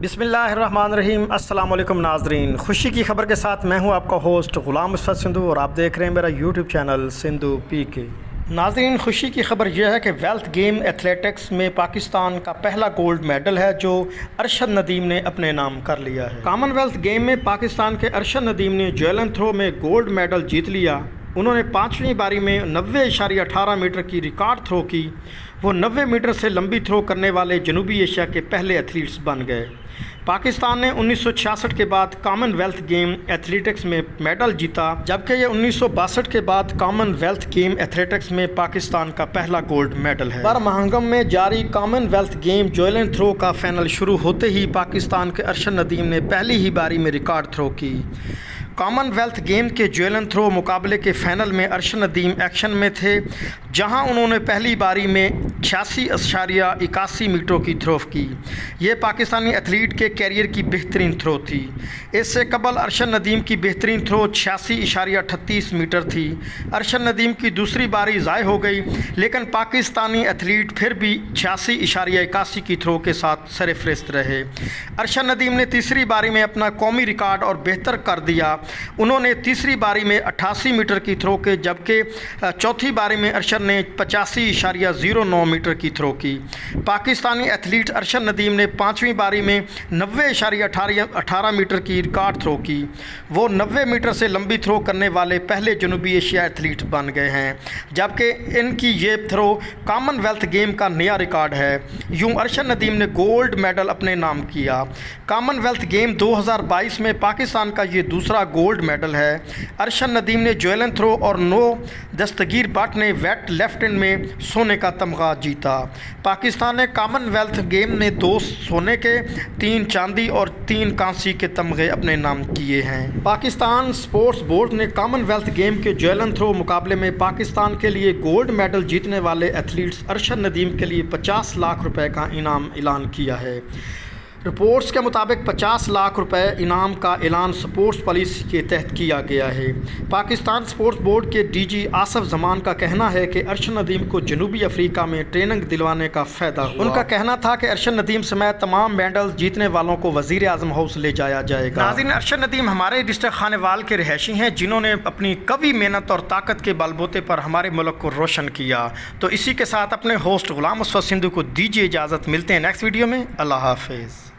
بسم اللہ الرحمن الرحیم۔ السلام علیکم ناظرین، خوشی کی خبر کے ساتھ میں ہوں آپ کا ہوسٹ غلام مصطفیٰ سندھو اور آپ دیکھ رہے ہیں میرا یوٹیوب چینل سندھو پی کے۔ ناظرین، خوشی کی خبر یہ ہے کہ ویلتھ گیم ایتھلیٹکس میں پاکستان کا پہلا گولڈ میڈل ہے جو ارشد ندیم نے اپنے نام کر لیا ہے۔ کامن ویلتھ گیم میں پاکستان کے ارشد ندیم نے جیولن تھرو میں گولڈ میڈل جیت لیا۔ انہوں نے 5ویں باری میں 90.18 میٹر کی ریکارڈ تھرو کی۔ وہ 90 میٹر سے لمبی تھرو کرنے والے جنوبی ایشیا کے پہلے ایتھلیٹس بن گئے۔ پاکستان نے 1966 کے بعد کامن ویلتھ گیم ایتھلیٹکس میں میڈل جیتا، جبکہ یہ 1962 کے بعد کامن ویلتھ گیم ایتھلیٹکس میں پاکستان کا پہلا گولڈ میڈل ہے۔ برمنگھم میں جاری common wealth game javelin throw کا فائنل شروع ہوتے ہی پاکستان کے ارشد ندیم نے پہلی ہی باری میں ریکارڈ تھرو کی۔ کامن ویلتھ گیم کے جیولن تھرو مقابلے کے فائنل میں ارشد ندیم ایکشن میں تھے، جہاں انہوں نے پہلی باری میں 86.81 میٹر کی تھرو کی۔ یہ پاکستانی ایتھلیٹ کے کیریئر کی بہترین تھرو تھی۔ اس سے قبل ارشد ندیم کی بہترین تھرو 86.38 میٹر تھی۔ ارشد ندیم کی دوسری باری ضائع ہو گئی، لیکن پاکستانی ایتھلیٹ پھر بھی 86.81 کی تھرو کے ساتھ سرفہرست رہے۔ ارشد ندیم نے تیسری باری میں اپنا قومی ریکارڈ اور بہتر کر دیا۔ انہوں نے تیسری باری میں 88 میٹر کی تھرو کے، جبکہ چوتھی باری میں ارشد نے 85.09 میٹر کی تھرو کی۔ پاکستانی ایتھلیٹ ارشد ندیم نے 5ویں باری میں 90.18 میٹر کی ریکارڈ تھرو کی۔ وہ 90 میٹر سے لمبی تھرو کرنے والے پہلے جنوبی ایشیا ایتھلیٹ بن گئے ہیں، جبکہ ان کی یہ تھرو کامن ویلتھ گیم کا نیا ریکارڈ ہے۔ یوں ارشد ندیم نے گولڈ میڈل اپنے نام کیا۔ کامن ویلتھ گیم 2022 میں پاکستان کا یہ دوسرا گولڈ میڈل ہے۔ ارشد ندیم نے جیولن تھرو اور دستگیر بٹ نے ویٹ لفٹنگ میں سونے کا تمغہ جیتا۔ پاکستان نے کامن ویلتھ گیم میں 2 سونے کے، 3 چاندی اور 3 کانسی کے تمغے اپنے نام کیے ہیں۔ پاکستان اسپورٹس بورڈ نے کامن ویلتھ گیم کے جیولن تھرو مقابلے میں پاکستان کے لیے گولڈ میڈل جیتنے والے ایتھلیٹس ارشد ندیم کے لیے 50 لاکھ روپے کا انعام اعلان کیا ہے۔ رپورٹس کے مطابق 50 لاکھ روپے انعام کا اعلان سپورٹس پالیسی کے تحت کیا گیا ہے۔ پاکستان سپورٹس بورڈ کے ڈی جی آصف زمان کا کہنا ہے کہ ارشد ندیم کو جنوبی افریقہ میں ٹریننگ دلوانے کا فائدہ ہوا۔ ان کا کہنا تھا کہ ارشد ندیم سمیت تمام میڈل جیتنے والوں کو وزیر اعظم ہاؤس لے جایا جائے گا۔ ناظرین، ارشد ندیم ہمارے ڈسٹرکٹ خانیوال کے رہائشی ہیں، جنہوں نے اپنی قوی محنت اور طاقت کے بل بوتے پر ہمارے ملک کو روشن کیا۔ تو اسی کے ساتھ اپنے ہوسٹ غلام مصطفیٰ سندھو کو دیجیے اجازت، ملتے ہیں نیکسٹ ویڈیو میں۔ اللہ حافظ۔